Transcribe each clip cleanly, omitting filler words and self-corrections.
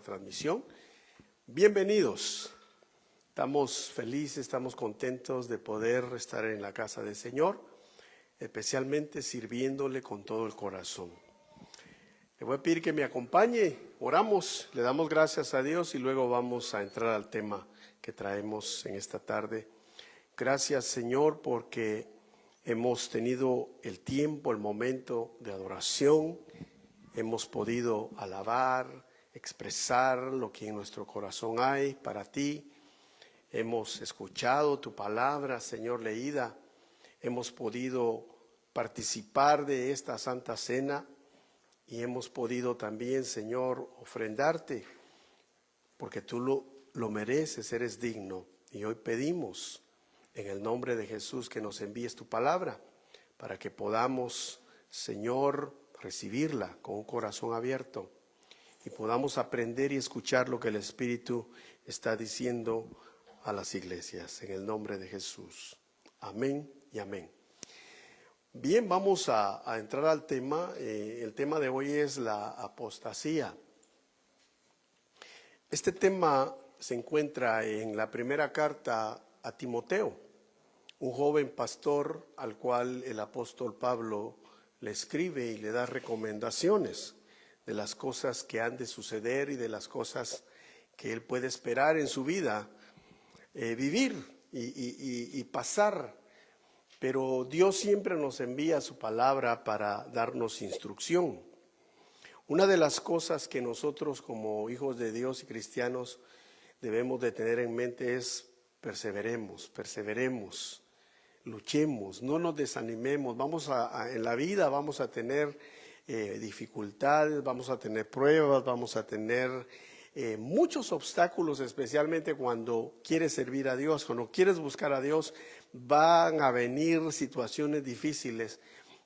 Transmisión. Bienvenidos. Estamos felices, estamos contentos de poder estar en la casa del Señor, especialmente sirviéndole con todo el corazón. Le voy a pedir que me acompañe, oramos, le damos gracias a Dios y luego vamos a entrar al tema que traemos en esta tarde. Gracias, Señor, porque hemos tenido el tiempo, el momento de adoración, hemos podido alabar, expresar lo que en nuestro corazón hay para ti. Hemos escuchado tu palabra, Señor, leída. Hemos podido participar de esta Santa Cena y hemos podido también, Señor, ofrendarte, porque tú lo mereces, eres digno. Y hoy pedimos en el nombre de Jesús que nos envíes tu palabra para que podamos, Señor, recibirla con un corazón abierto y podamos aprender y escuchar lo que el Espíritu está diciendo a las iglesias, en el nombre de Jesús. Amén y amén. Bien, vamos a entrar al tema. El tema de hoy es la apostasía. Este tema se encuentra en la primera carta a Timoteo, un joven pastor al cual el apóstol Pablo le escribe y le da recomendaciones de las cosas que han de suceder y de las cosas que él puede esperar en su vida, vivir y pasar. Pero Dios siempre nos envía su palabra para darnos instrucción. Una de las cosas que nosotros como hijos de Dios y cristianos debemos de tener en mente es perseveremos, luchemos, no nos desanimemos. En la vida vamos a tener dificultades, vamos a tener pruebas, vamos a tener muchos obstáculos, especialmente cuando quieres servir a Dios, cuando quieres buscar a Dios, van a venir situaciones difíciles,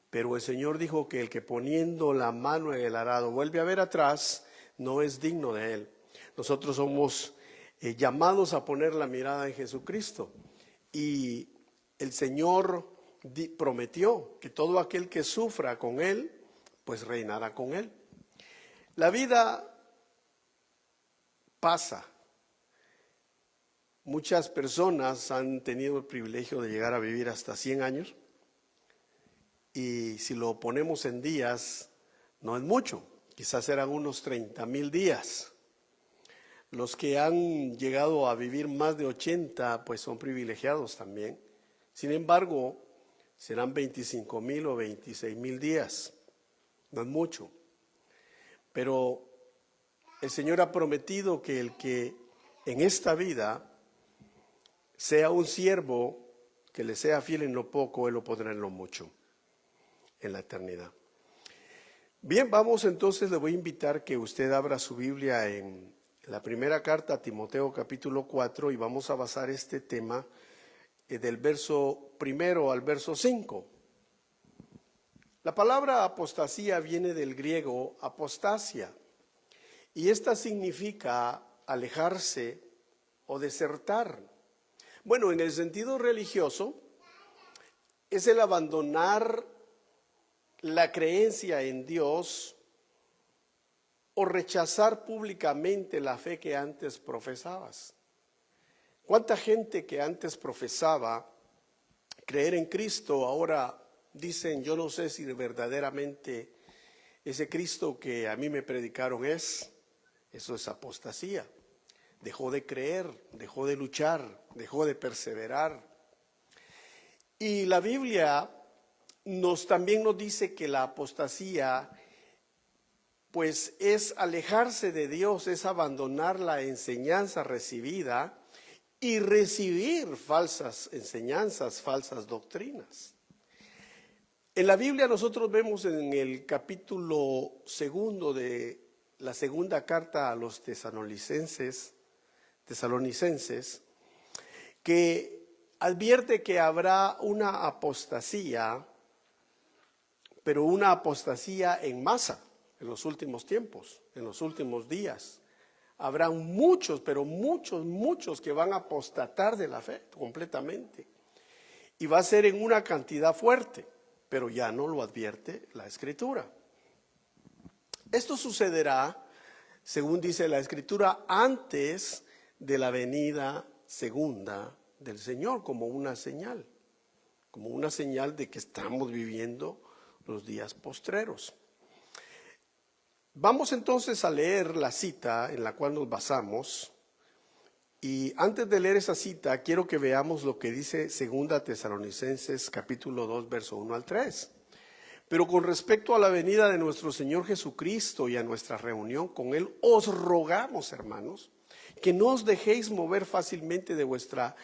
pero el Señor dijo que el que poniendo la mano en el arado vuelve a ver atrás, no es digno de Él. Nosotros somos llamados a poner la mirada en Jesucristo, y el Señor prometió que todo aquel que sufra con Él, pues reinará con Él. La vida pasa. Muchas personas han tenido el privilegio de llegar a vivir hasta 100 años y si lo ponemos en días, no es mucho, quizás eran unos 30,000 días. Los que han llegado a vivir más de 80, pues son privilegiados también. Sin embargo, serán 25,000 o 26,000 días, no es mucho. Pero el Señor ha prometido que el que en esta vida sea un siervo, que le sea fiel en lo poco, Él lo pondrá en lo mucho, en la eternidad. Bien, vamos entonces, le voy a invitar que usted abra su Biblia en la primera carta a Timoteo capítulo 4 y vamos a basar este tema del verso 1 al verso 5. La palabra apostasía viene del griego apostasia y esta significa alejarse o desertar. Bueno, en el sentido religioso es el abandonar la creencia en Dios o rechazar públicamente la fe que antes profesabas. ¿Cuánta gente que antes profesaba creer en Cristo ahora dicen, yo no sé si verdaderamente ese Cristo que a mí me predicaron es? Eso es apostasía. Dejó de creer, dejó de luchar, dejó de perseverar. Y la Biblia también nos dice que la apostasía pues es alejarse de Dios, es abandonar la enseñanza recibida y recibir falsas enseñanzas, falsas doctrinas. En la Biblia nosotros vemos en el capítulo 2 de la segunda carta a los tesalonicenses, que advierte que habrá una apostasía, pero una apostasía en masa en los últimos tiempos, en los últimos días. Habrá muchos, pero muchos que van a apostatar de la fe completamente. Y va a ser en una cantidad fuerte, pero ya no lo advierte la Escritura. Esto sucederá según dice la Escritura, antes de la venida segunda del Señor, como una señal de que estamos viviendo los días postreros. Vamos entonces a leer la cita en la cual nos basamos, y antes de leer esa cita quiero que veamos lo que dice 2 Tesalonicenses capítulo 2 verso 1 al 3. Pero con respecto a la venida de nuestro Señor Jesucristo y a nuestra reunión con Él, os rogamos, hermanos, que no os dejéis mover fácilmente de vuestra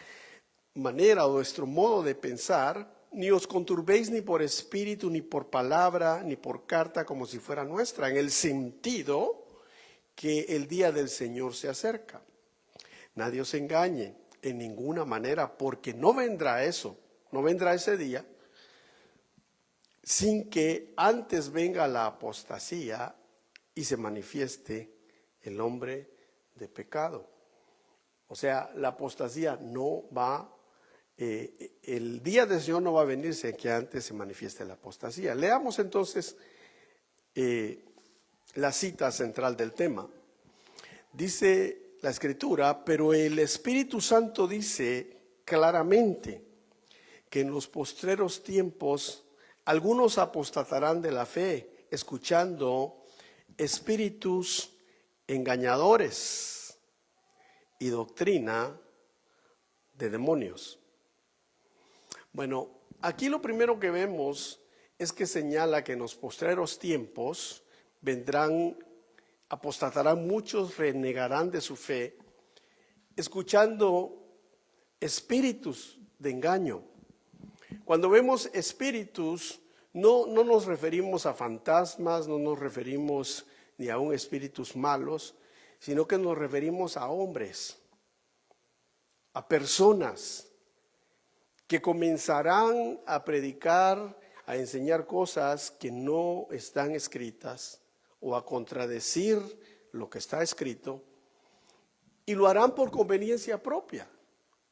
manera o vuestro modo de pensar, ni os conturbéis ni por espíritu, ni por palabra, ni por carta como si fuera nuestra, en el sentido que el día del Señor se acerca. Nadie os engañe en ninguna manera, porque no vendrá ese día, sin que antes venga la apostasía y se manifieste el hombre de pecado. O sea, la apostasía no va, el día del Señor no va a venir sin que antes se manifieste la apostasía. Leamos entonces la cita central del tema. Dice la Escritura, pero el Espíritu Santo dice claramente que en los postreros tiempos algunos apostatarán de la fe, escuchando espíritus engañadores y doctrina de demonios. Bueno, aquí lo primero que vemos es que señala que en los postreros tiempos apostatarán muchos, renegarán de su fe, escuchando espíritus de engaño. Cuando vemos espíritus, no nos referimos a fantasmas, no nos referimos ni a espíritus malos, sino que nos referimos a hombres, a personas que comenzarán a predicar, a enseñar cosas que no están escritas o a contradecir lo que está escrito, y lo harán por conveniencia propia.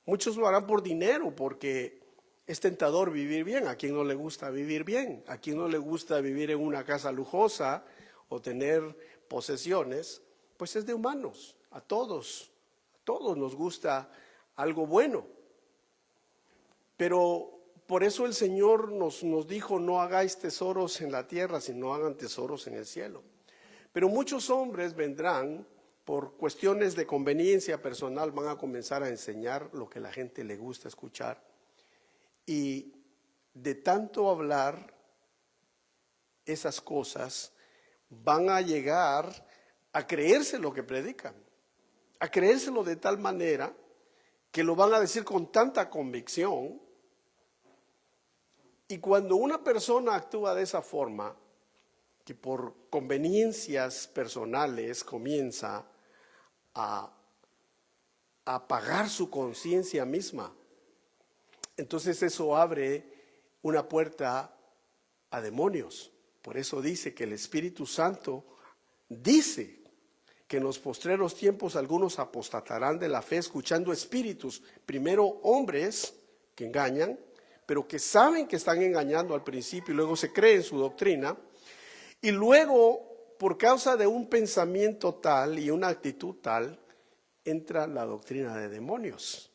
Muchos lo harán por dinero, porque es tentador vivir bien. ¿A quién no le gusta vivir bien? ¿A quién no le gusta vivir en una casa lujosa o tener posesiones? Pues es de humanos. A todos nos gusta algo bueno. Pero por eso el Señor nos dijo, no hagáis tesoros en la tierra, sino hagan tesoros en el cielo. Pero muchos hombres vendrán, por cuestiones de conveniencia personal, van a comenzar a enseñar lo que a la gente le gusta escuchar. Y de tanto hablar esas cosas, van a llegar a creerse lo que predican, a creérselo de tal manera que lo van a decir con tanta convicción. Y cuando una persona actúa de esa forma, que por conveniencias personales comienza a apagar su conciencia misma, entonces eso abre una puerta a demonios. Por eso dice que el Espíritu Santo dice que en los postreros tiempos algunos apostatarán de la fe, escuchando espíritus, primero hombres que engañan, pero que saben que están engañando al principio y luego se creen su doctrina, y luego por causa de un pensamiento tal y una actitud tal, entra la doctrina de demonios.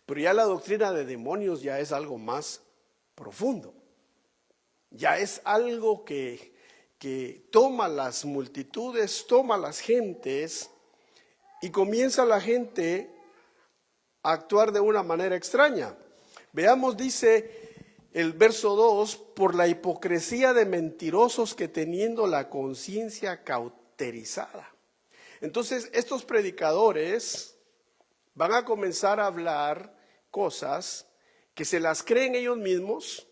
Pero ya la doctrina de demonios ya es algo más profundo. Ya es algo que toma las multitudes, toma las gentes, y comienza la gente a actuar de una manera extraña. Veamos, dice el verso 2, por la hipocresía de mentirosos que teniendo la conciencia cauterizada. Entonces estos predicadores van a comenzar a hablar cosas que se las creen ellos mismos,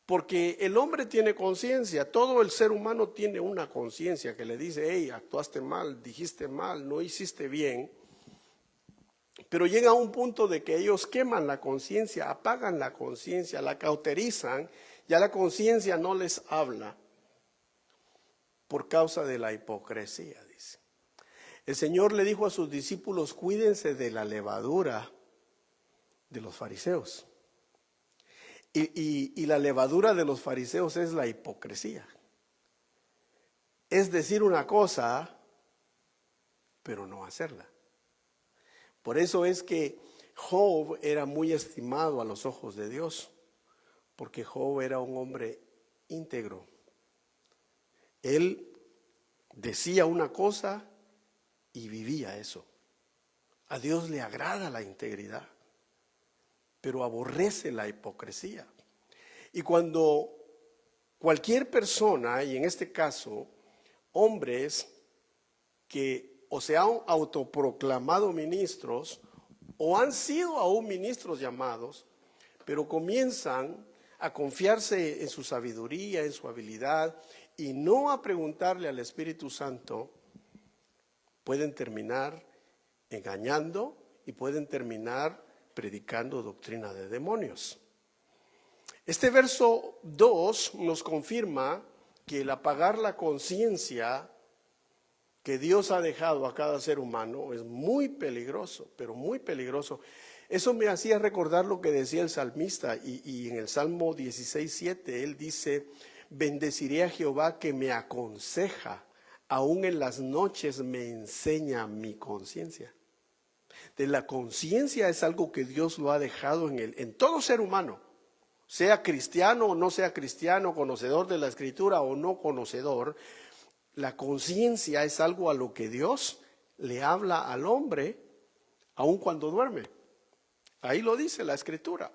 porque el hombre tiene conciencia. Todo el ser humano tiene una conciencia que le dice, hey, actuaste mal, dijiste mal, no hiciste bien. Pero llega un punto de que ellos queman la conciencia, apagan la conciencia, la cauterizan, ya la conciencia no les habla por causa de la hipocresía, dice. El Señor le dijo a sus discípulos, cuídense de la levadura de los fariseos. Y la levadura de los fariseos es la hipocresía. Es decir una cosa pero no hacerla. Por eso es que Job era muy estimado a los ojos de Dios, porque Job era un hombre íntegro. Él decía una cosa y vivía eso. A Dios le agrada la integridad, pero aborrece la hipocresía. Y cuando cualquier persona, y en este caso hombres que o se han autoproclamado ministros o han sido aún ministros llamados, pero comienzan a confiarse en su sabiduría, en su habilidad y no a preguntarle al Espíritu Santo, pueden terminar engañando y pueden terminar predicando doctrina de demonios. Este verso 2 nos confirma que el apagar la conciencia que Dios ha dejado a cada ser humano es muy peligroso, pero muy peligroso. Eso me hacía recordar lo que decía el salmista y en el Salmo 16:7 él dice: bendeciré a Jehová que me aconseja, aún en las noches me enseña mi conciencia. De la conciencia es algo que Dios lo ha dejado en todo ser humano, sea cristiano o no sea cristiano, conocedor de la Escritura o no conocedor. La conciencia es algo a lo que Dios le habla al hombre aun cuando duerme. Ahí lo dice la Escritura.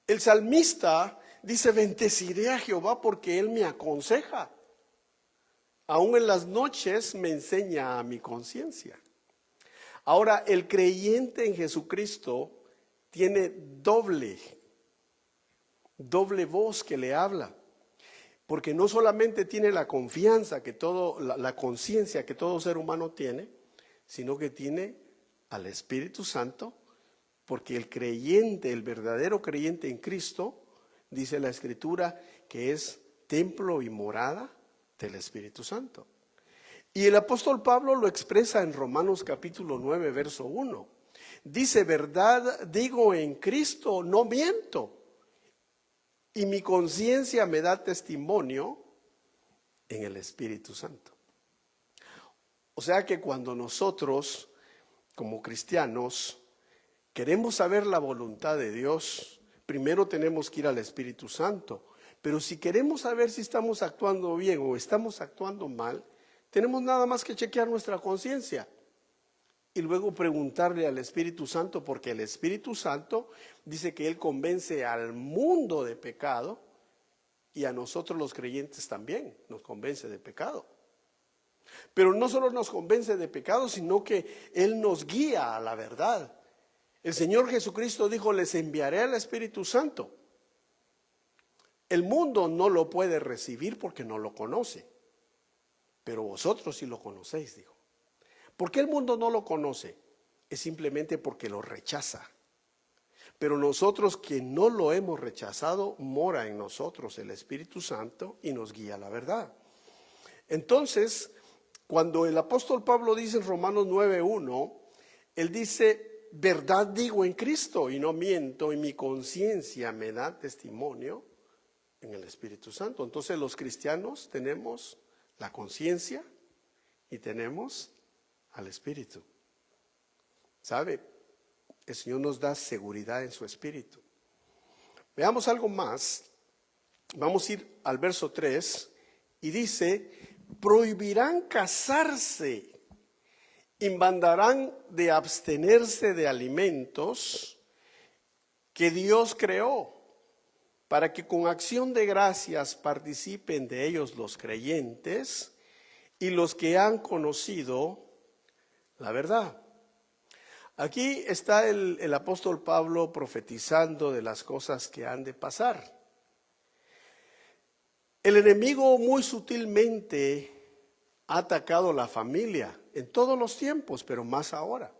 El salmista dice: bendeciré a Jehová porque Él me aconseja. Aún en las noches me enseña a mi conciencia. Ahora, el creyente en Jesucristo tiene doble voz que le habla. Porque no solamente tiene la confianza que la conciencia que todo ser humano tiene, sino que tiene al Espíritu Santo, porque el creyente, el verdadero creyente en Cristo, dice la Escritura que es templo y morada del Espíritu Santo. Y el apóstol Pablo lo expresa en Romanos capítulo 9, verso 1. Dice: verdad digo en Cristo, no miento. Y mi conciencia me da testimonio en el Espíritu Santo. O sea que cuando nosotros, como cristianos, queremos saber la voluntad de Dios, primero tenemos que ir al Espíritu Santo. Pero si queremos saber si estamos actuando bien o estamos actuando mal, tenemos nada más que chequear nuestra conciencia. Y luego preguntarle al Espíritu Santo, porque el Espíritu Santo dice que Él convence al mundo de pecado y a nosotros los creyentes también nos convence de pecado. Pero no solo nos convence de pecado, sino que Él nos guía a la verdad. El Señor Jesucristo dijo: les enviaré al Espíritu Santo. El mundo no lo puede recibir porque no lo conoce, pero vosotros sí lo conocéis, dijo. ¿Por qué el mundo no lo conoce? Es simplemente porque lo rechaza. Pero nosotros que no lo hemos rechazado, mora en nosotros el Espíritu Santo y nos guía a la verdad. Entonces, cuando el apóstol Pablo dice en Romanos 9:1, él dice: verdad digo en Cristo y no miento, y mi conciencia me da testimonio en el Espíritu Santo. Entonces los cristianos tenemos la conciencia y tenemos al Espíritu. ¿Sabe? El Señor nos da seguridad en su Espíritu. Veamos algo más. Vamos a ir al verso 3 y dice: prohibirán casarse y mandarán de abstenerse de alimentos que Dios creó, para que con acción de gracias participen de ellos los creyentes y los que han conocido la verdad. Aquí está el apóstol Pablo profetizando de las cosas que han de pasar. El enemigo muy sutilmente ha atacado la familia en todos los tiempos, pero más ahora.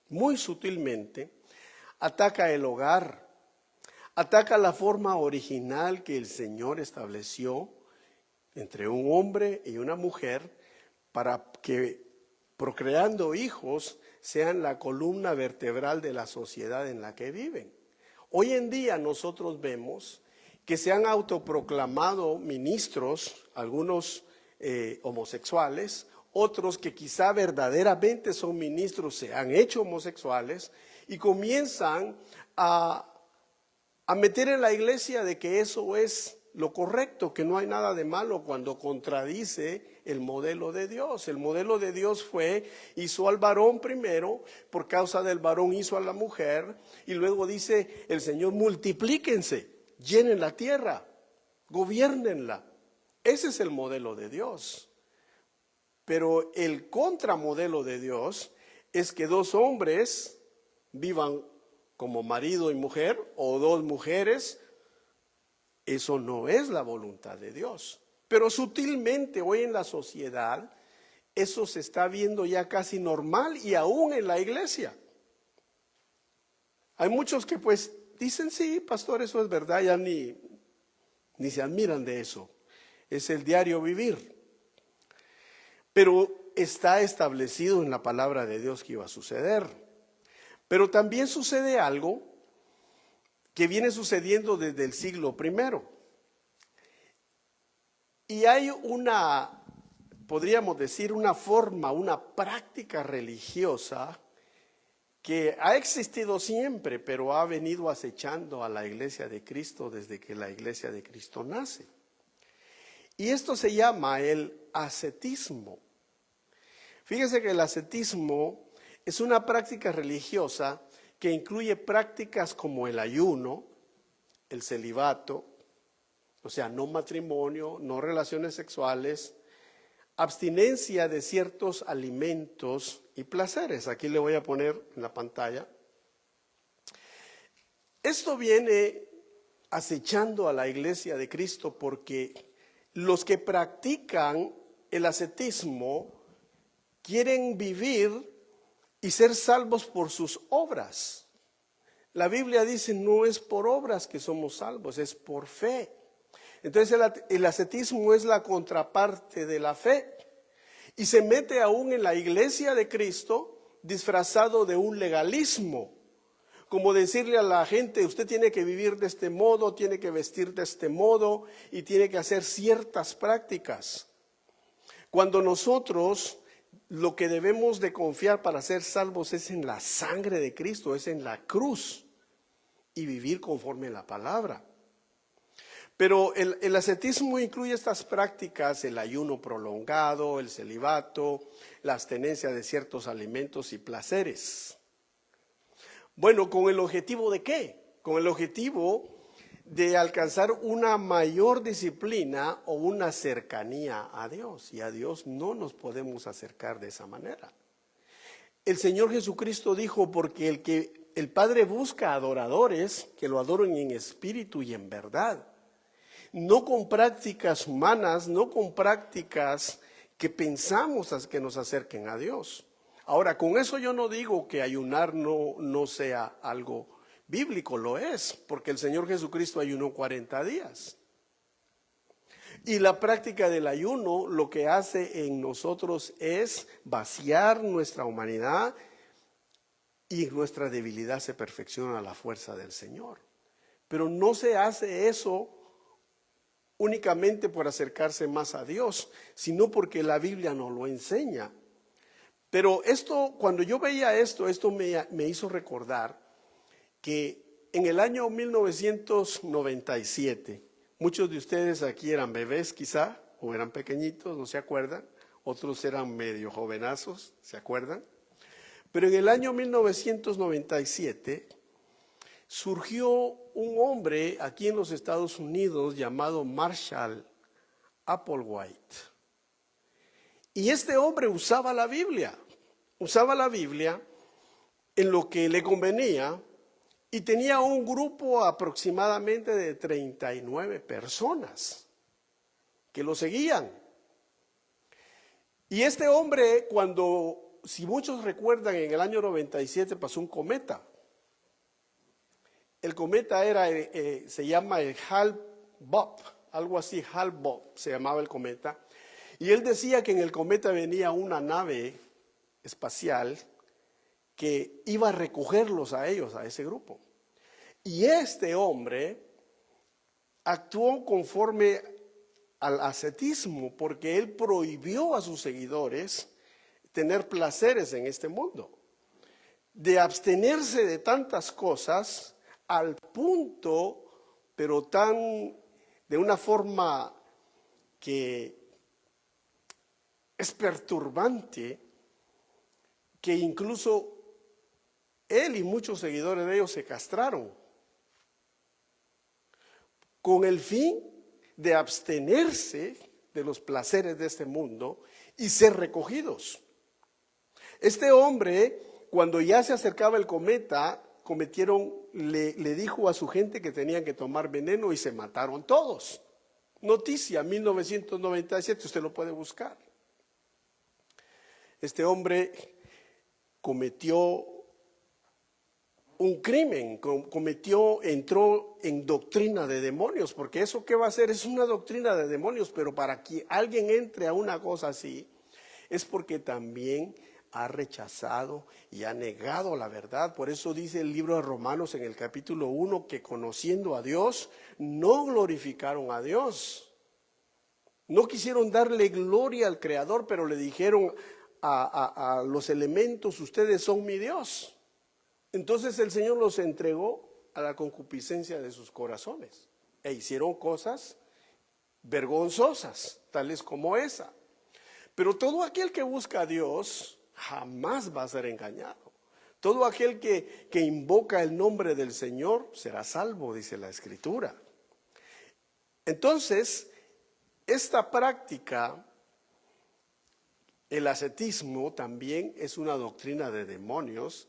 Muy sutilmente ataca el hogar, ataca la forma original que el Señor estableció entre un hombre y una mujer para que, procreando hijos, sean la columna vertebral de la sociedad en la que viven. Hoy en día nosotros vemos que se han autoproclamado ministros, algunos homosexuales, otros que quizá verdaderamente son ministros se han hecho homosexuales y comienzan a meter en la iglesia de que eso es lo correcto, que no hay nada de malo cuando contradice el modelo de Dios. El modelo de Dios hizo al varón primero, por causa del varón hizo a la mujer, y luego dice el Señor, multiplíquense, llenen la tierra, gobiernenla. Ese es el modelo de Dios. Pero el contramodelo de Dios es que dos hombres vivan como marido y mujer, o dos mujeres. Eso no es la voluntad de Dios. Pero sutilmente hoy en la sociedad eso se está viendo ya casi normal y aún en la iglesia. Hay muchos que pues dicen, sí, pastor, eso es verdad, ya ni se admiran de eso. Es el diario vivir. Pero está establecido en la palabra de Dios que iba a suceder. Pero también sucede algo que viene sucediendo desde el siglo I. Y hay podríamos decir, una forma, una práctica religiosa que ha existido siempre, pero ha venido acechando a la iglesia de Cristo desde que la iglesia de Cristo nace. Y esto se llama el ascetismo. Fíjese que el ascetismo es una práctica religiosa que incluye prácticas como el ayuno, el celibato, o sea, no matrimonio, no relaciones sexuales, abstinencia de ciertos alimentos y placeres. Aquí le voy a poner en la pantalla. Esto viene acechando a la iglesia de Cristo porque los que practican el ascetismo quieren vivir y ser salvos por sus obras. La Biblia dice, no es por obras que somos salvos, es por fe. Entonces el ascetismo es la contraparte de la fe. Y se mete aún en la iglesia de Cristo disfrazado de un legalismo. Como decirle a la gente, usted tiene que vivir de este modo, tiene que vestir de este modo y tiene que hacer ciertas prácticas. Cuando nosotros lo que debemos de confiar para ser salvos es en la sangre de Cristo, es en la cruz y vivir conforme a la palabra. Pero el ascetismo incluye estas prácticas, el ayuno prolongado, el celibato, la abstinencia de ciertos alimentos y placeres. Bueno, ¿con el objetivo de qué? Con el objetivo de alcanzar una mayor disciplina o una cercanía a Dios. Y a Dios no nos podemos acercar de esa manera. El Señor Jesucristo dijo, porque el Padre busca adoradores que lo adoren en espíritu y en verdad. No con prácticas humanas, no con prácticas que pensamos que nos acerquen a Dios. Ahora, con eso yo no digo que ayunar no sea algo bíblico, lo es, porque el Señor Jesucristo ayunó 40 días. Y la práctica del ayuno lo que hace en nosotros es vaciar nuestra humanidad y nuestra debilidad se perfecciona a la fuerza del Señor. Pero no se hace eso únicamente por acercarse más a Dios, sino porque la Biblia nos lo enseña. Pero cuando yo veía esto me hizo recordar que en el año 1997, muchos de ustedes aquí eran bebés quizá, o eran pequeñitos, no se acuerdan, otros eran medio jovenazos, ¿se acuerdan? Pero en el año 1997 surgió un hombre aquí en los Estados Unidos llamado Marshall Applewhite. Y este hombre usaba la Biblia en lo que le convenía y tenía un grupo aproximadamente de 39 personas que lo seguían. Y este hombre, si muchos recuerdan, en el año 97 pasó un cometa. El cometa se llama el Hale-Bopp, algo así, Hale-Bopp se llamaba el cometa. Y él decía que en el cometa venía una nave espacial que iba a recogerlos a ellos, a ese grupo. Y este hombre actuó conforme al ascetismo porque él prohibió a sus seguidores tener placeres en este mundo, de abstenerse de tantas cosas al punto, pero de una forma que es perturbante, que incluso él y muchos seguidores de ellos se castraron con el fin de abstenerse de los placeres de este mundo y ser recogidos. Este hombre, cuando ya se acercaba el cometa, le dijo a su gente que tenían que tomar veneno y se mataron todos. Noticia, 1997, usted lo puede buscar. Este hombre cometió un crimen, entró en doctrina de demonios, porque eso que va a hacer es una doctrina de demonios, pero para que alguien entre a una cosa así, es porque también ha rechazado y ha negado la verdad. Por eso dice el libro de Romanos en el capítulo 1 que conociendo a Dios, no glorificaron a Dios. No quisieron darle gloria al Creador, pero le dijeron a los elementos, ustedes son mi Dios. Entonces el Señor los entregó a la concupiscencia de sus corazones e hicieron cosas vergonzosas, tales como esa. Pero todo aquel que busca a Dios jamás va a ser engañado. Todo aquel que invoca el nombre del Señor será salvo, dice la Escritura. Entonces, esta práctica, el ascetismo, también es una doctrina de demonios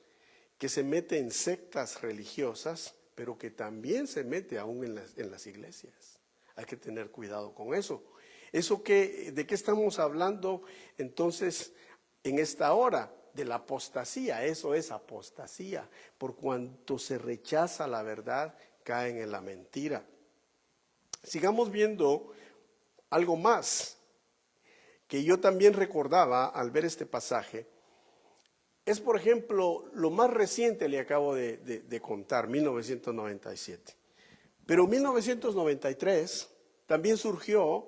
que se mete en sectas religiosas, pero que también se mete aún en las iglesias. Hay que tener cuidado con eso. ¿De qué estamos hablando entonces en esta hora? De la apostasía. Eso es apostasía. Por cuanto se rechaza la verdad, caen en la mentira. Sigamos viendo algo más que yo también recordaba al ver este pasaje. Es, por ejemplo, lo más reciente le acabo de contar, 1997. Pero en 1993 también surgió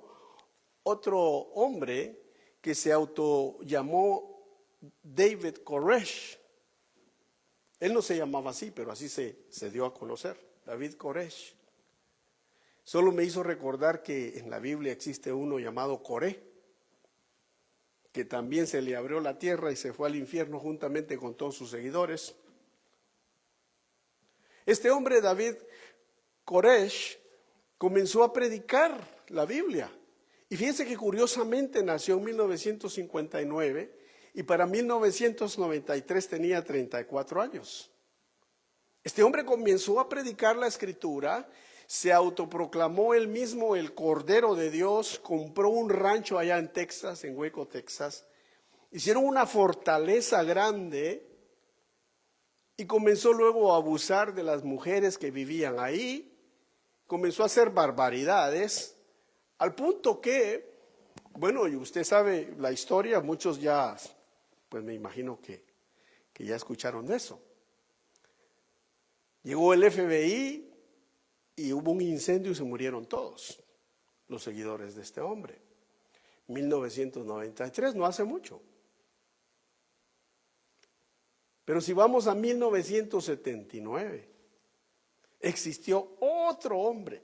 otro hombre que se autollamó David Koresh. Él no se llamaba así, pero así se dio a conocer, David Koresh. Solo me hizo recordar que en la Biblia existe uno llamado Coré, que también se le abrió la tierra y se fue al infierno juntamente con todos sus seguidores. Este hombre, David Koresh, comenzó a predicar la Biblia. Y fíjense que curiosamente nació en 1959 y para 1993 tenía 34 años. Este hombre comenzó a predicar la Escritura, se autoproclamó él mismo el Cordero de Dios, compró un rancho allá en Texas, en Waco, Texas. Hicieron una fortaleza grande y comenzó luego a abusar de las mujeres que vivían ahí. Comenzó a hacer barbaridades, al punto que, bueno, y usted sabe la historia, muchos ya, pues me imagino que ya escucharon de eso. Llegó el FBI y hubo un incendio y se murieron todos los seguidores de este hombre. 1993, no hace mucho. Pero si vamos a 1979, existió otro hombre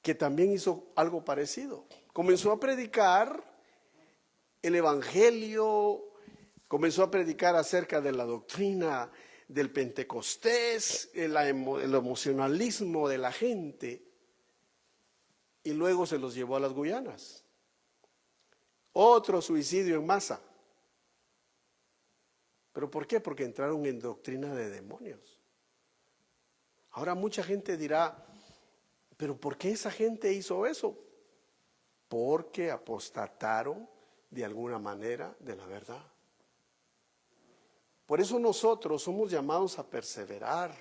que también hizo algo parecido. Comenzó a predicar el evangelio, comenzó a predicar acerca de la doctrina del Pentecostés, el emocionalismo de la gente, y luego se los llevó a las Guyanas. Otro suicidio en masa. ¿Pero por qué? Porque entraron en doctrina de demonios. Ahora mucha gente dirá, ¿pero por qué esa gente hizo eso? Porque apostataron de alguna manera de la verdad. Por eso nosotros somos llamados a perseverar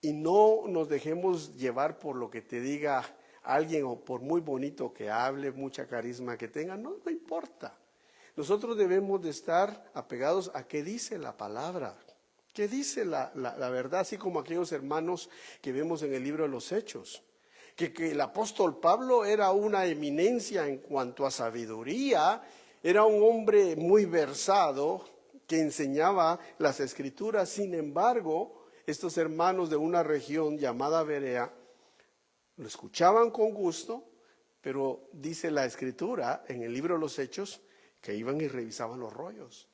y no nos dejemos llevar por lo que te diga alguien o por muy bonito que hable, mucha carisma que tenga, no importa. Nosotros debemos de estar apegados a qué dice la palabra, qué dice la verdad, así como aquellos hermanos que vemos en el libro de los Hechos, que el apóstol Pablo era una eminencia en cuanto a sabiduría, era un hombre muy versado que enseñaba las escrituras. Sin embargo, estos hermanos de una región llamada Berea lo escuchaban con gusto, pero dice la escritura en el libro de los Hechos que iban y revisaban los rollos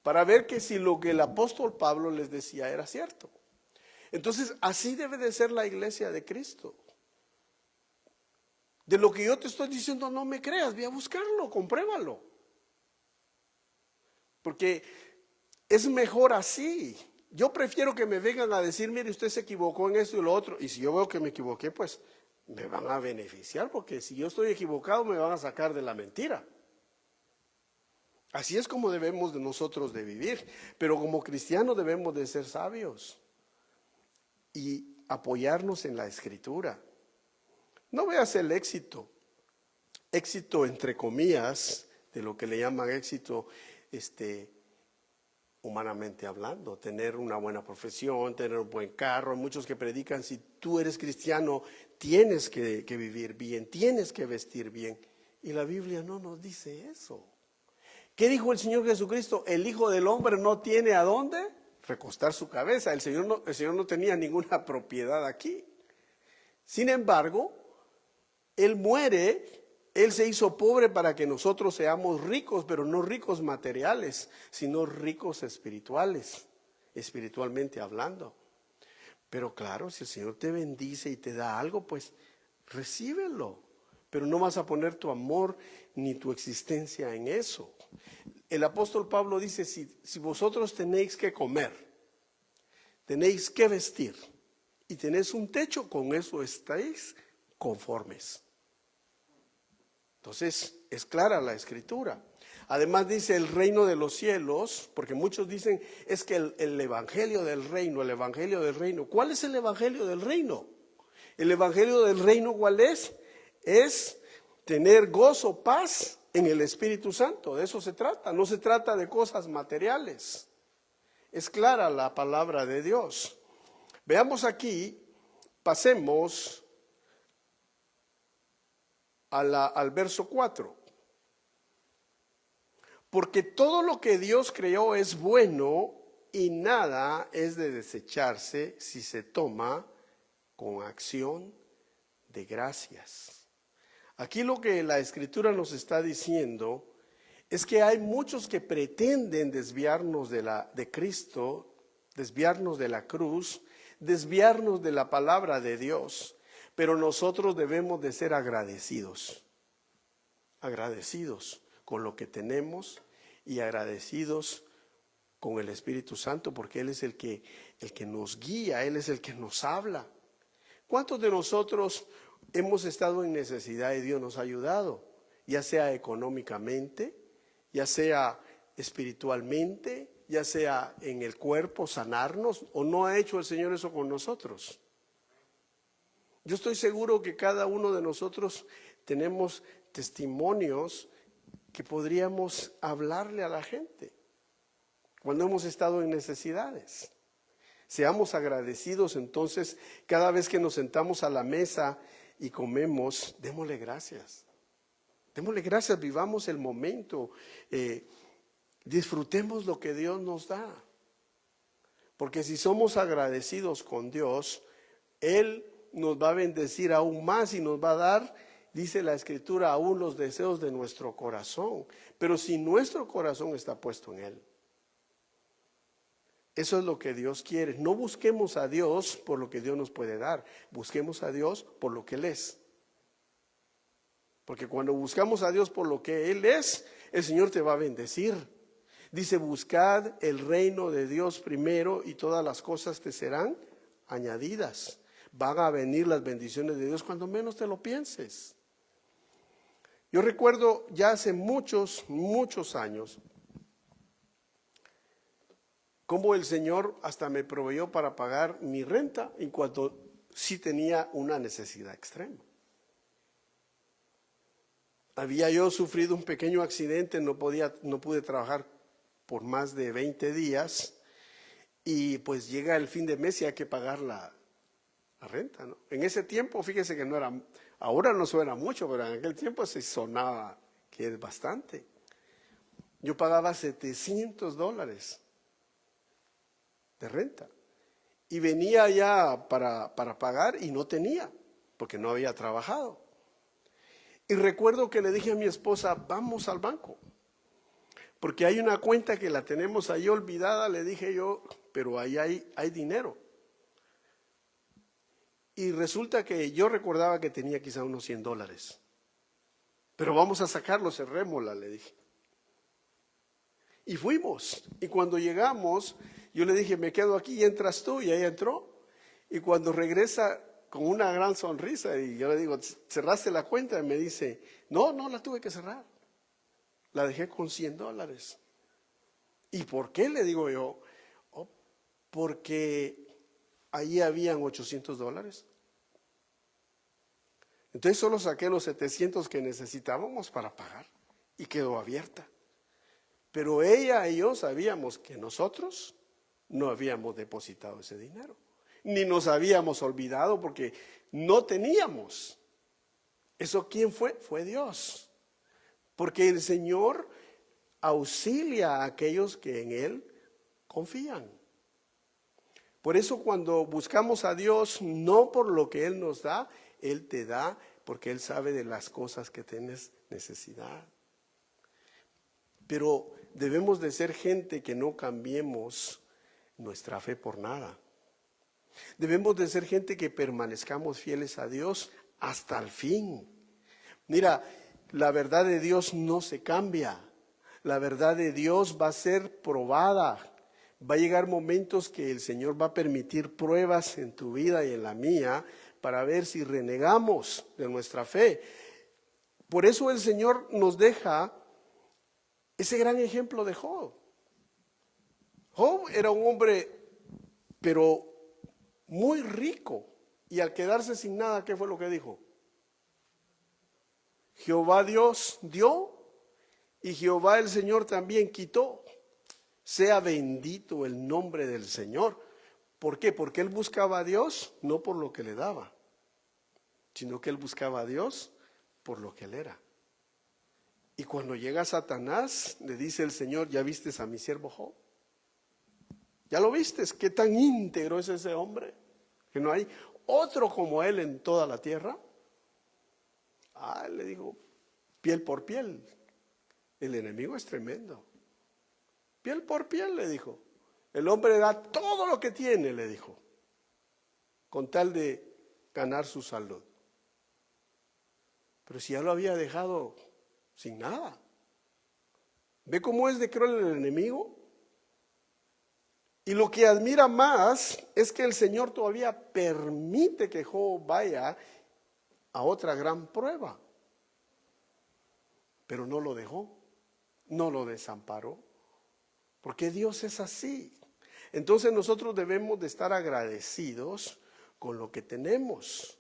para ver que si lo que el apóstol Pablo les decía era cierto. Entonces, así debe de ser la iglesia de Cristo. De lo que yo te estoy diciendo, no me creas, ve a buscarlo, compruébalo. Porque es mejor así. Yo prefiero que me vengan a decir, mire, usted se equivocó en esto y lo otro. Y si yo veo que me equivoqué, pues me van a beneficiar, porque si yo estoy equivocado, me van a sacar de la mentira. Así es como debemos de nosotros de vivir. Pero como cristianos debemos de ser sabios y apoyarnos en la escritura. No veas el éxito entre comillas, de lo que le llaman éxito, humanamente hablando, tener una buena profesión, tener un buen carro. Hay muchos que predican, si tú eres cristiano, tienes que vivir bien, tienes que vestir bien. Y la Biblia no nos dice eso. ¿Qué dijo el Señor Jesucristo? El Hijo del Hombre no tiene a dónde recostar su cabeza. El Señor no tenía ninguna propiedad aquí. Sin embargo, Él muere, Él se hizo pobre para que nosotros seamos ricos, pero no ricos materiales, sino ricos espirituales, espiritualmente hablando. Pero claro, si el Señor te bendice y te da algo, pues recíbelo. Pero no vas a poner tu amor ni tu existencia en eso. El apóstol Pablo dice, si vosotros tenéis que comer, tenéis que vestir y tenéis un techo, con eso estáis conformes. Entonces, es clara la escritura. Además dice el reino de los cielos, porque muchos dicen, es que el evangelio del reino, el evangelio del reino. ¿Cuál es el evangelio del reino? El evangelio del reino, ¿cuál es? Es tener gozo, paz en el Espíritu Santo. De eso se trata. No se trata de cosas materiales. Es clara la palabra de Dios. Veamos aquí, pasemos al verso 4. Porque todo lo que Dios creó es bueno y nada es de desecharse si se toma con acción de gracias. Aquí lo que la Escritura nos está diciendo es que hay muchos que pretenden desviarnos de Cristo, desviarnos de la cruz, desviarnos de la palabra de Dios, pero nosotros debemos de ser agradecidos con lo que tenemos y agradecidos con el Espíritu Santo, porque Él es el que nos guía, Él es el que nos habla. ¿Cuántos de nosotros hemos estado en necesidad y Dios nos ha ayudado? Ya sea económicamente, ya sea espiritualmente, ya sea en el cuerpo, sanarnos, ¿o no ha hecho el Señor eso con nosotros? Yo estoy seguro que cada uno de nosotros tenemos testimonios que podríamos hablarle a la gente cuando hemos estado en necesidades. Seamos agradecidos entonces cada vez que nos sentamos a la mesa y comemos, démosle gracias. Démosle gracias, vivamos el momento, disfrutemos lo que Dios nos da. Porque si somos agradecidos con Dios, Él nos va a bendecir aún más y nos va a dar, dice la Escritura, aún los deseos de nuestro corazón. Pero si nuestro corazón está puesto en Él, eso es lo que Dios quiere. No busquemos a Dios por lo que Dios nos puede dar, busquemos a Dios por lo que Él es. Porque cuando buscamos a Dios por lo que Él es, el Señor te va a bendecir. Dice, buscad el reino de Dios primero y todas las cosas te serán añadidas. Van a venir las bendiciones de Dios cuando menos te lo pienses. Yo recuerdo ya hace muchos años cómo el Señor hasta me proveyó para pagar mi renta en cuanto sí tenía una necesidad extrema. Había yo sufrido un pequeño accidente, no pude trabajar por más de 20 días y pues llega el fin de mes y hay que pagar la renta, ¿no? En ese tiempo, fíjese que no era, ahora no suena mucho, pero en aquel tiempo se sonaba que es bastante. Yo pagaba $700 de renta y venía ya para pagar y no tenía, porque no había trabajado. Y recuerdo que le dije a mi esposa, vamos al banco, porque hay una cuenta que la tenemos ahí olvidada, le dije yo, pero ahí hay dinero. Y resulta que yo recordaba que tenía quizá unos $100. Pero vamos a sacarlo, cerrémosla, le dije. Y fuimos. Y cuando llegamos, yo le dije, me quedo aquí y entras tú. Y ella entró. Y cuando regresa con una gran sonrisa, y yo le digo, ¿cerraste la cuenta? Y me dice, no la tuve que cerrar. La dejé con $100. ¿Y por qué? Le digo yo, oh, porque ahí habían $800. Entonces solo saqué los 700 que necesitábamos para pagar y quedó abierta. Pero ella y yo sabíamos que nosotros no habíamos depositado ese dinero, ni nos habíamos olvidado porque no teníamos. ¿Eso quién fue? Fue Dios. Porque el Señor auxilia a aquellos que en Él confían. Por eso cuando buscamos a Dios, no por lo que Él nos da, Él te da porque Él sabe de las cosas que tienes necesidad. Pero debemos de ser gente que no cambiemos nuestra fe por nada. Debemos de ser gente que permanezcamos fieles a Dios hasta el fin. Mira, la verdad de Dios no se cambia. La verdad de Dios va a ser probada. Va a llegar momentos que el Señor va a permitir pruebas en tu vida y en la mía para ver si renegamos de nuestra fe. Por eso el Señor nos deja ese gran ejemplo de Job. Job era un hombre, pero muy rico. Y al quedarse sin nada, ¿qué fue lo que dijo? Jehová Dios dio y Jehová el Señor también quitó. Sea bendito el nombre del Señor. ¿Por qué? Porque él buscaba a Dios no por lo que le daba, sino que él buscaba a Dios por lo que él era. Y cuando llega Satanás, le dice el Señor, ¿ya vistes a mi siervo Job? ¿Ya lo vistes? ¿Qué tan íntegro es ese hombre? Que no hay otro como él en toda la tierra. Le digo, piel por piel. El enemigo es tremendo. Piel por piel, le dijo. El hombre da todo lo que tiene, le dijo, con tal de ganar su salud. Pero si ya lo había dejado sin nada. ¿Ve cómo es de cruel el enemigo? Y lo que admira más es que el Señor todavía permite que Job vaya a otra gran prueba. Pero no lo dejó, no lo desamparó, porque Dios es así. Entonces nosotros debemos de estar agradecidos con lo que tenemos.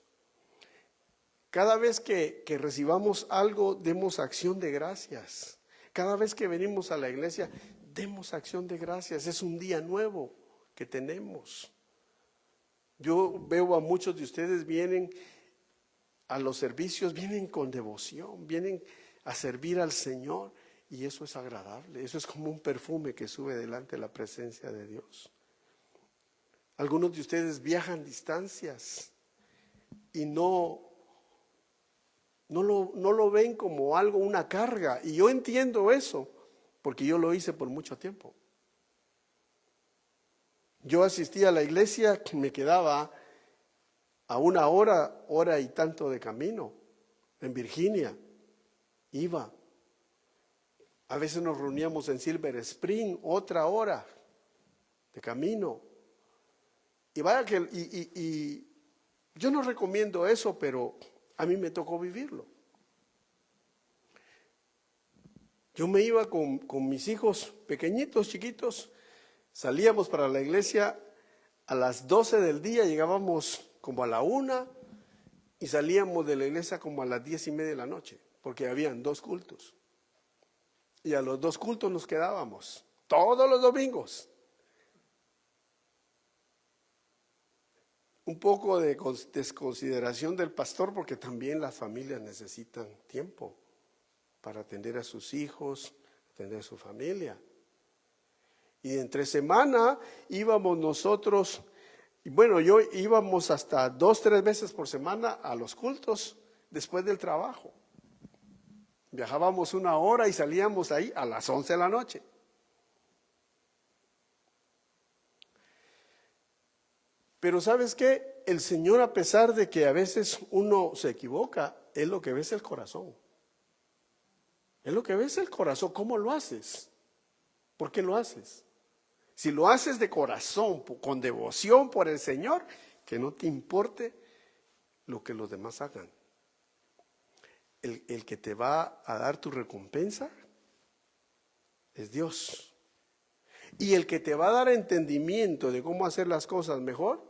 Cada vez que recibamos algo, demos acción de gracias. Cada vez que venimos a la iglesia, demos acción de gracias. Es un día nuevo que tenemos. Yo veo a muchos de ustedes vienen a los servicios, vienen con devoción, vienen a servir al Señor. Y eso es agradable, eso es como un perfume que sube delante de la presencia de Dios. Algunos de ustedes viajan distancias y no lo ven como algo, una carga. Y yo entiendo eso, porque yo lo hice por mucho tiempo. Yo asistía a la iglesia, me quedaba a una hora y tanto de camino, en Virginia, iba. A veces nos reuníamos en Silver Spring, otra hora de camino. Y vaya que, y yo no recomiendo eso, pero a mí me tocó vivirlo. Yo me iba con mis hijos pequeñitos, chiquitos, salíamos para la iglesia a las 12 del día, llegábamos como a la 1 y salíamos de la iglesia como a las 10:30 de la noche, porque habían 2 cultos. Y a los 2 cultos nos quedábamos, todos los domingos. un poco de desconsideración del pastor, porque también las familias necesitan tiempo para atender a sus hijos, atender a su familia. Y entre semana íbamos nosotros, y bueno, yo íbamos hasta 2, 3 veces por semana a los cultos después del trabajo. Viajábamos 1 hora y salíamos ahí a las 11 de la noche. Pero ¿sabes qué? El Señor, a pesar de que a veces uno se equivoca, es lo que ve, es el corazón. Es lo que ves, el corazón. ¿Cómo lo haces? ¿Por qué lo haces? Si lo haces de corazón, con devoción por el Señor, que no te importe lo que los demás hagan. El que te va a dar tu recompensa es Dios. Y el que te va a dar entendimiento de cómo hacer las cosas mejor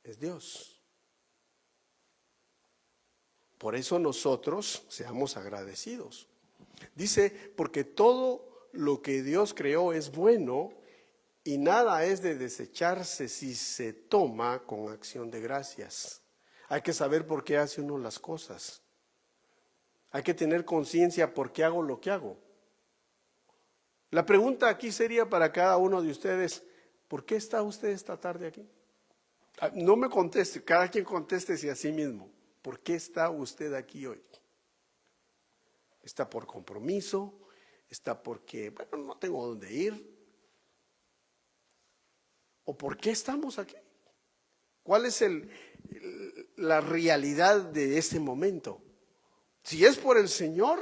es Dios. Por eso nosotros seamos agradecidos. Dice, porque todo lo que Dios creó es bueno y nada es de desecharse si se toma con acción de gracias. Hay que saber por qué hace uno las cosas. Hay que tener conciencia por qué hago lo que hago. La pregunta aquí sería para cada uno de ustedes, ¿por qué está usted esta tarde aquí? No me conteste, cada quien contéstese a sí mismo. ¿Por qué está usted aquí hoy? ¿Está por compromiso? ¿Está porque, bueno, no tengo dónde ir? ¿O por qué estamos aquí? ¿Cuál es la realidad de este momento? Si es por el Señor,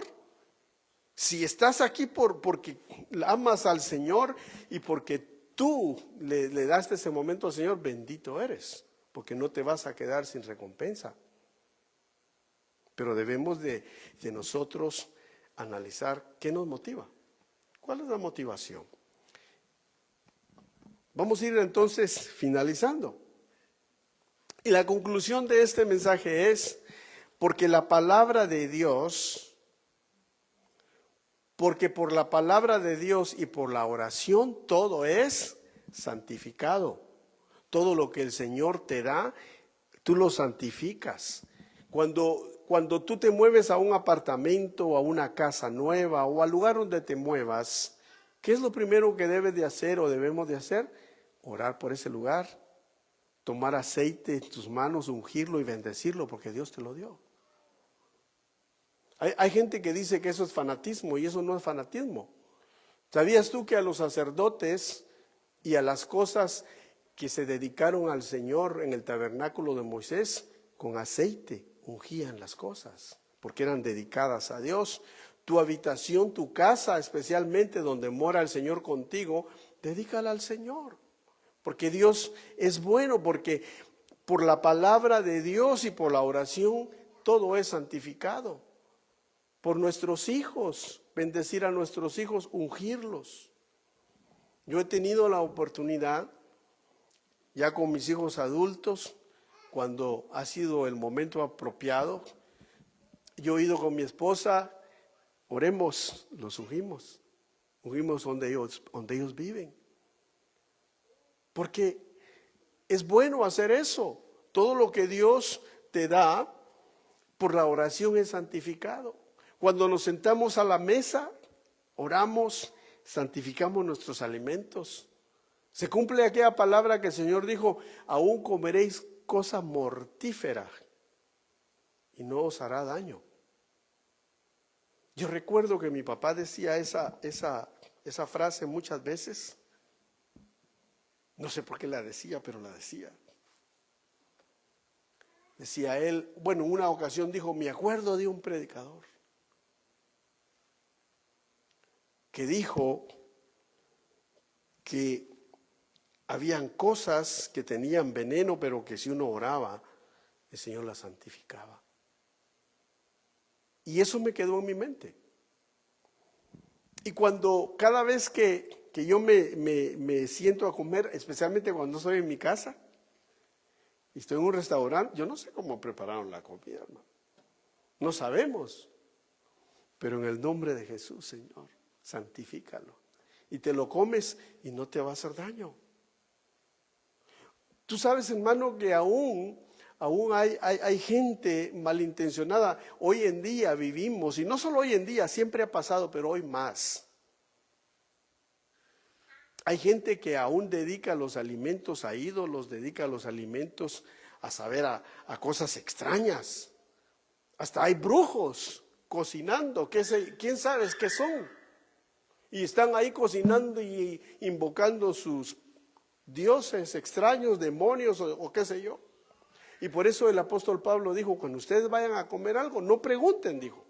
si estás aquí porque amas al Señor y porque tú le das ese momento al Señor, bendito eres, porque no te vas a quedar sin recompensa. Pero debemos de nosotros analizar qué nos motiva. ¿Cuál es la motivación? Vamos a ir entonces finalizando. Y la conclusión de este mensaje es, porque la palabra de Dios, porque por la palabra de Dios y por la oración todo es santificado. Todo lo que el Señor te da, tú lo santificas. Cuando tú te mueves a un apartamento o a una casa nueva o al lugar donde te muevas, ¿qué es lo primero que debes de hacer o debemos de hacer? Orar por ese lugar, tomar aceite en tus manos, ungirlo y bendecirlo porque Dios te lo dio. Hay gente que dice que eso es fanatismo y eso no es fanatismo. ¿Sabías tú que a los sacerdotes y a las cosas que se dedicaron al Señor en el tabernáculo de Moisés, con aceite ungían las cosas, porque eran dedicadas a Dios? Tu habitación, tu casa, especialmente donde mora el Señor contigo, dedícala al Señor, porque Dios es bueno, porque por la palabra de Dios y por la oración todo es santificado. Por nuestros hijos, bendecir a nuestros hijos, ungirlos. Yo he tenido la oportunidad, ya con mis hijos adultos, cuando ha sido el momento apropiado, yo he ido con mi esposa, oremos, los ungimos donde ellos viven. Porque es bueno hacer eso. Todo lo que Dios te da, por la oración es santificado. Cuando nos sentamos a la mesa, oramos, santificamos nuestros alimentos. Se cumple aquella palabra que el Señor dijo, aún comeréis cosa mortífera y no os hará daño. Yo recuerdo que mi papá decía esa frase muchas veces. No sé por qué la decía, pero la decía. Decía él, bueno, en una ocasión dijo, me acuerdo de un predicador que dijo que habían cosas que tenían veneno, pero que si uno oraba, el Señor las santificaba. Y eso me quedó en mi mente. Y cada vez que yo me siento a comer, especialmente cuando estoy en mi casa y estoy en un restaurante, yo no sé cómo prepararon la comida, hermano. No sabemos. Pero en el nombre de Jesús, Señor, santifícalo. Y te lo comes y no te va a hacer daño. Tú sabes, hermano, que aún hay gente malintencionada. Hoy en día vivimos, y no solo hoy en día, siempre ha pasado, pero hoy más. Hay gente que aún dedica los alimentos a ídolos, dedica los alimentos a saber a cosas extrañas. Hasta hay brujos cocinando, ¿quién sabe qué son? Y están ahí cocinando y invocando sus dioses extraños, demonios o qué sé yo. Y por eso el apóstol Pablo dijo, cuando ustedes vayan a comer algo, no pregunten, dijo.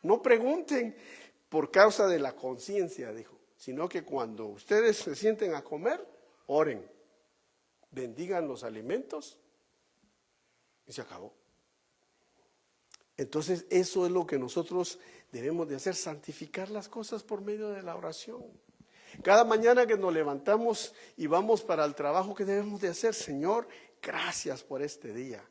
No pregunten por causa de la conciencia, dijo, sino que cuando ustedes se sienten a comer, oren, bendigan los alimentos y se acabó. Entonces eso es lo que nosotros debemos de hacer, santificar las cosas por medio de la oración. Cada mañana que nos levantamos y vamos para el trabajo, ¿qué debemos de hacer? Señor, gracias por este día.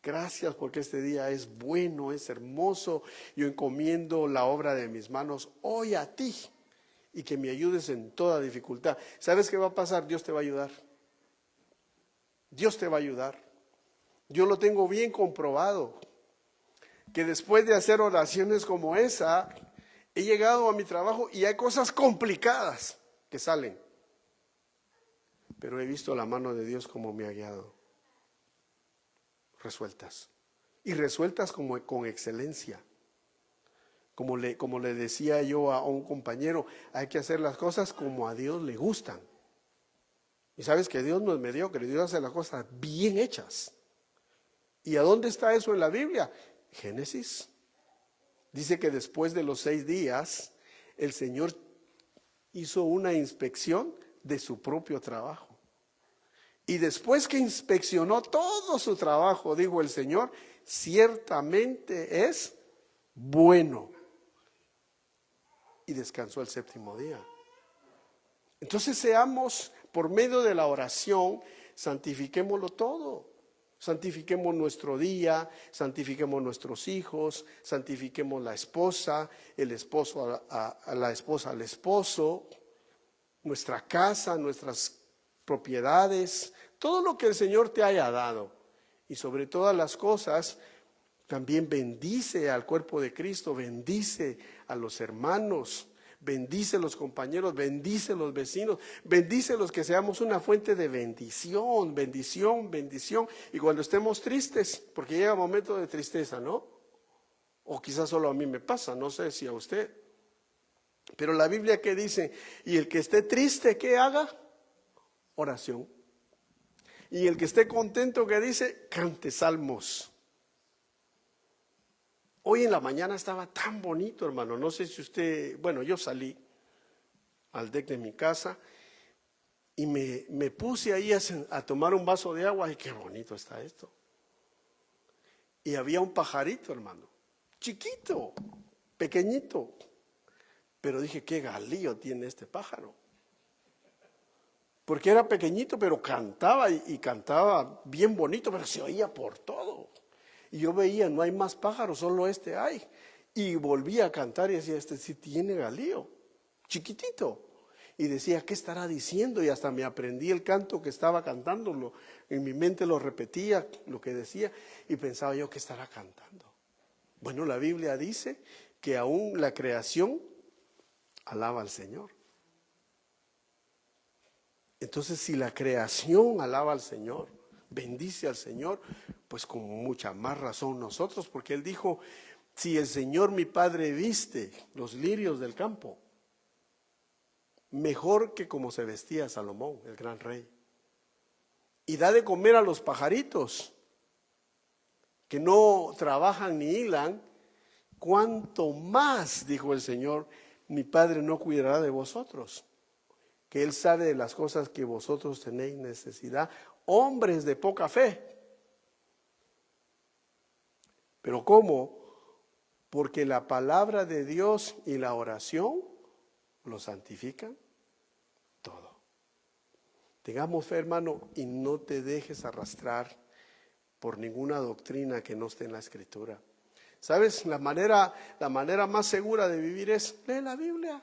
Gracias porque este día es bueno, es hermoso. Yo encomiendo la obra de mis manos hoy a ti y que me ayudes en toda dificultad. ¿Sabes qué va a pasar? Dios te va a ayudar. Dios te va a ayudar. Yo lo tengo bien comprobado, que después de hacer oraciones como esa, he llegado a mi trabajo y hay cosas complicadas que salen. Pero he visto la mano de Dios como me ha guiado. Resueltas. Y resueltas con excelencia. Como le decía yo a un compañero, hay que hacer las cosas como a Dios le gustan. Y sabes que Dios no es mediocre, Dios hace las cosas bien hechas. ¿Y a dónde está eso en la Biblia? Génesis. Dice que después de los 6 días, el Señor hizo una inspección de su propio trabajo. Y después que inspeccionó todo su trabajo, dijo el Señor, ciertamente es bueno. Y descansó el 7º día. Entonces seamos, por medio de la oración, santifiquémoslo todo. Santifiquemos nuestro día, santifiquemos nuestros hijos, santifiquemos la esposa, el esposo a la esposa al esposo, nuestra casa, nuestras propiedades, todo lo que el Señor te haya dado. Y sobre todas las cosas, también bendice al cuerpo de Cristo, bendice a los hermanos, bendice a los compañeros, bendice a los vecinos, bendice a los que seamos una fuente de bendición, bendición, bendición. Y cuando estemos tristes, porque llega un momento de tristeza, ¿no? O quizás solo a mí me pasa, no sé si a usted. Pero la Biblia que dice, y el que esté triste, ¿qué haga? Oración. Y el que esté contento, ¿qué dice? Cante salmos. Hoy en la mañana estaba tan bonito, hermano. No sé si usted, bueno, yo salí al deck de mi casa y me puse ahí a tomar un vaso de agua y qué bonito está esto. Y había un pajarito, hermano, chiquito, pequeñito. Pero dije, qué galillo tiene este pájaro. Porque era pequeñito, pero cantaba y cantaba bien bonito, pero se oía por todo. Y yo veía, no hay más pájaros, solo este hay. Y volvía a cantar y decía, este sí tiene galillo, chiquitito. Y decía, ¿qué estará diciendo? Y hasta me aprendí el canto que estaba cantando. En mi mente lo repetía, lo que decía. Y pensaba yo, ¿qué estará cantando? Bueno, la Biblia dice que aún la creación alaba al Señor. Entonces, si la creación alaba al Señor, bendice al Señor, pues con mucha más razón nosotros, porque Él dijo, si el Señor mi Padre viste los lirios del campo, mejor que como se vestía Salomón, el gran rey, y da de comer a los pajaritos, que no trabajan ni hilan, cuánto más, dijo el Señor, mi Padre no cuidará de vosotros, que Él sabe de las cosas que vosotros tenéis necesidad, hombres de poca fe. ¿Pero cómo? Porque la palabra de Dios y la oración lo santifican todo. Tengamos fe, hermano, y no te dejes arrastrar por ninguna doctrina que no esté en la Escritura. ¿Sabes? La manera más segura de vivir es lee la Biblia.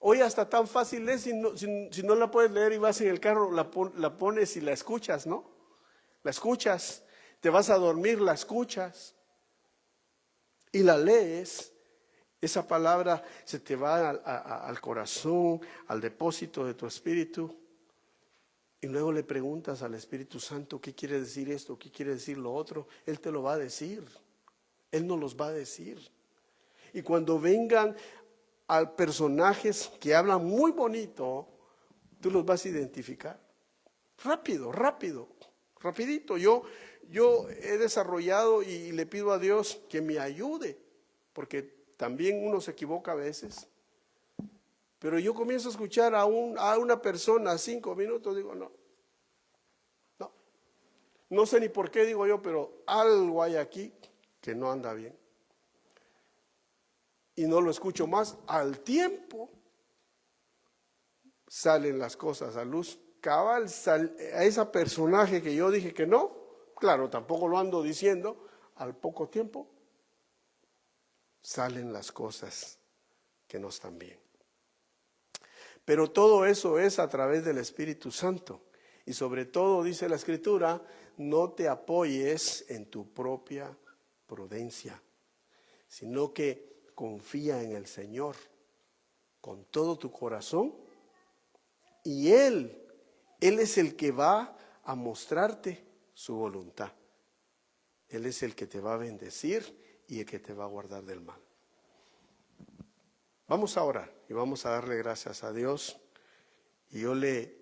Hoy hasta tan fácil es, si no la puedes leer y vas en el carro, la pones y la escuchas, ¿no? La escuchas, te vas a dormir, la escuchas y la lees. Esa palabra se te va al corazón, al depósito de tu espíritu. Y luego le preguntas al Espíritu Santo, ¿qué quiere decir esto? ¿Qué quiere decir lo otro? Él te lo va a decir. Él nos los va a decir. Y cuando vengan a personajes que hablan muy bonito, tú los vas a identificar. Rápido, rapidito. Yo he desarrollado y le pido a Dios que me ayude, porque también uno se equivoca a veces. Pero yo comienzo a escuchar a una persona 5 minutos, digo, no sé ni por qué, digo yo, pero algo hay aquí que no anda bien. Y no lo escucho más. Al tiempo salen las cosas a luz. Cabal, a ese personaje que yo dije que no, claro, tampoco lo ando diciendo, al poco tiempo salen las cosas que no están bien. Pero todo eso es a través del Espíritu Santo. Y sobre todo, dice la Escritura, no te apoyes en tu propia prudencia, sino que confía en el Señor con todo tu corazón. Y Él es el que va a mostrarte su voluntad. Él es el que te va a bendecir y el que te va a guardar del mal. Vamos a orar y vamos a darle gracias a Dios. Y yo le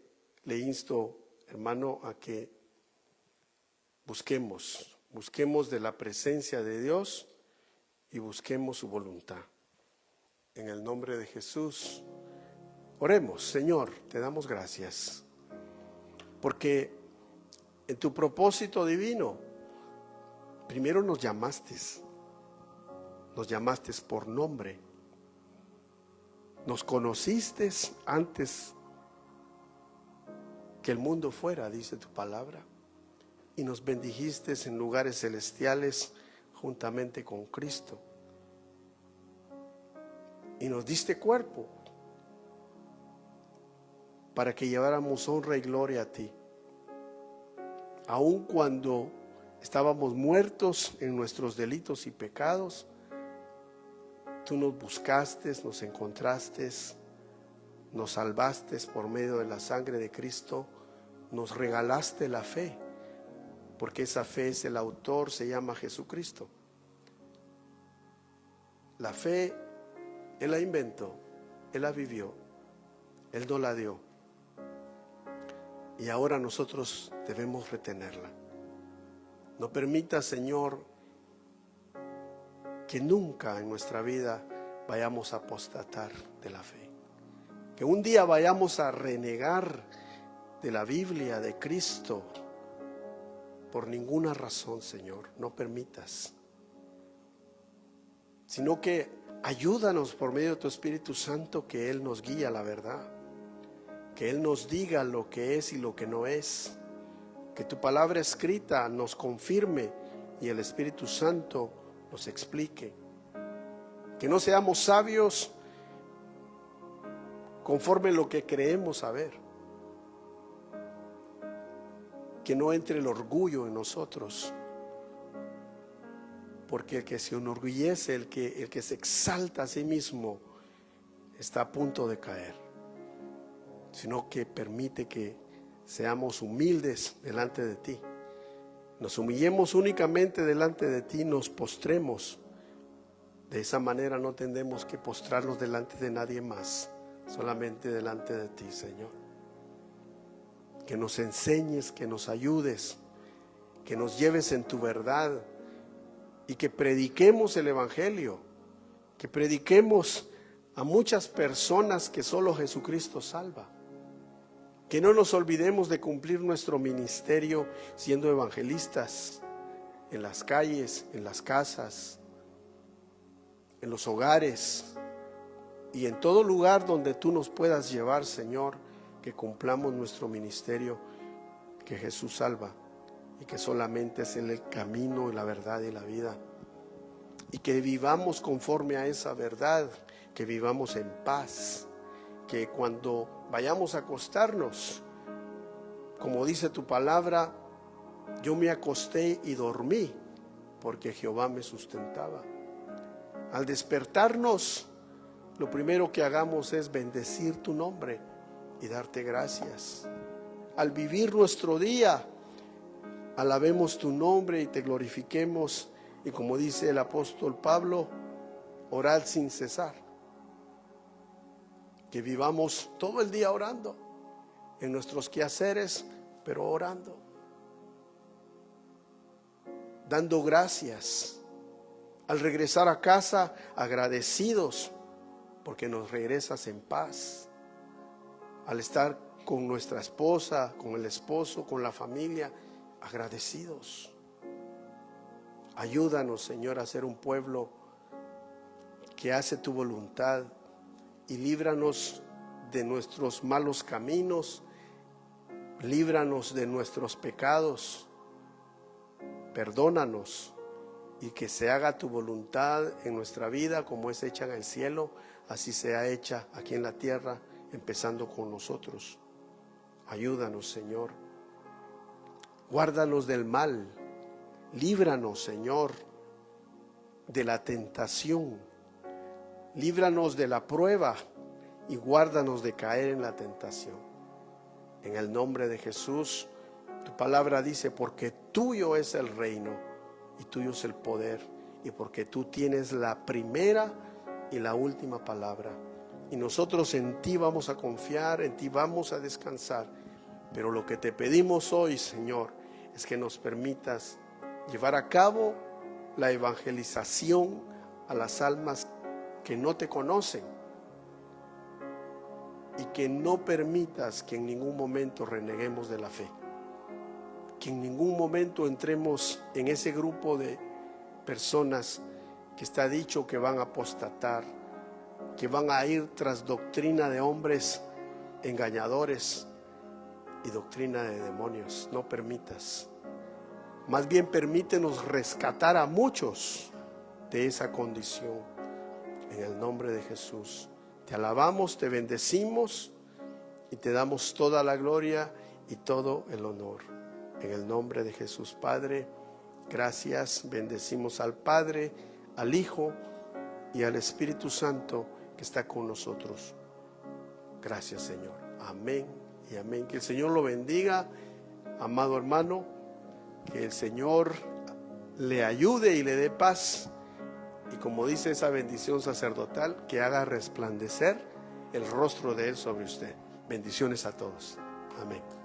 insto, hermano, a que busquemos de la presencia de Dios y busquemos su voluntad. En el nombre de Jesús, oremos. Señor, te damos gracias, porque en tu propósito divino, primero nos llamaste por nombre. Nos conociste antes que el mundo fuera, dice tu palabra, y nos bendijiste en lugares celestiales juntamente con Cristo. Y nos diste cuerpo para que lleváramos honra y gloria a ti. Aun cuando estábamos muertos en nuestros delitos y pecados, tú nos buscaste, nos encontraste, nos salvaste por medio de la sangre de Cristo, nos regalaste la fe, porque esa fe es el autor, se llama Jesucristo. La fe, Él la inventó, Él la vivió, Él nos la dio. Y ahora nosotros debemos retenerla. No permita, Señor, que nunca en nuestra vida vayamos a apostatar de la fe. Que un día vayamos a renegar de la Biblia, de Cristo, por ninguna razón, Señor. No permitas. Sino que ayúdanos por medio de tu Espíritu Santo, que Él nos guíe a la verdad. Que Él nos diga lo que es y lo que no es. Que tu palabra escrita nos confirme y el Espíritu Santo nos explique. Que no seamos sabios conforme lo que creemos saber. Que no entre el orgullo en nosotros. Porque el que se enorgullece, el que se exalta a sí mismo, está a punto de caer. Sino que permite que seamos humildes delante de ti. Nos humillemos únicamente delante de ti, nos postremos. De esa manera no tendremos que postrarnos delante de nadie más, solamente delante de ti, Señor. Que nos enseñes, que nos ayudes, que nos lleves en tu verdad y que prediquemos el Evangelio, que prediquemos a muchas personas que solo Jesucristo salva. Que no nos olvidemos de cumplir nuestro ministerio siendo evangelistas en las calles, en las casas, en los hogares y en todo lugar donde tú nos puedas llevar, Señor, que cumplamos nuestro ministerio, que Jesús salva y que solamente es Él el camino, la verdad y la vida. Y que vivamos conforme a esa verdad, que vivamos en paz que cuando vayamos a acostarnos, como dice tu palabra, yo me acosté y dormí porque Jehová me sustentaba. Al despertarnos, lo primero que hagamos es bendecir tu nombre y darte gracias. Al vivir nuestro día, alabemos tu nombre y te glorifiquemos. Y como dice el apóstol Pablo, orad sin cesar. Que vivamos todo el día orando, en nuestros quehaceres, pero orando, dando gracias. Al regresar a casa, agradecidos, porque nos regresas en paz. Al estar con nuestra esposa, con el esposo, con la familia, agradecidos. Ayúdanos, Señor, a ser un pueblo que hace tu voluntad, y líbranos de nuestros malos caminos, líbranos de nuestros pecados, perdónanos, y que se haga tu voluntad en nuestra vida como es hecha en el cielo, así sea hecha aquí en la tierra, empezando con nosotros. Ayúdanos, Señor. Guárdanos del mal. Líbranos, Señor, de la tentación. Líbranos de la prueba y guárdanos de caer en la tentación. En el nombre de Jesús, tu palabra dice, porque tuyo es el reino y tuyo es el poder, y porque tú tienes la primera y la última palabra. Y nosotros en ti vamos a confiar, en ti vamos a descansar. Pero lo que te pedimos hoy, Señor, es que nos permitas llevar a cabo la evangelización a las almas que no te conocen, y que no permitas que en ningún momento reneguemos de la fe, que en ningún momento entremos en ese grupo de personas que está dicho que van a apostatar, que van a ir tras doctrina de hombres engañadores y doctrina de demonios. No permitas. Más bien permítenos rescatar a muchos de esa condición. En el nombre de Jesús, te alabamos, te bendecimos y te damos toda la gloria y todo el honor. En el nombre de Jesús, Padre, gracias. Bendecimos al Padre, al Hijo y al Espíritu Santo que está con nosotros. Gracias, Señor. Amén y amén. Que el Señor lo bendiga, amado hermano. Que el Señor le ayude y le dé paz. Y como dice esa bendición sacerdotal, que haga resplandecer el rostro de Él sobre usted. Bendiciones a todos. Amén.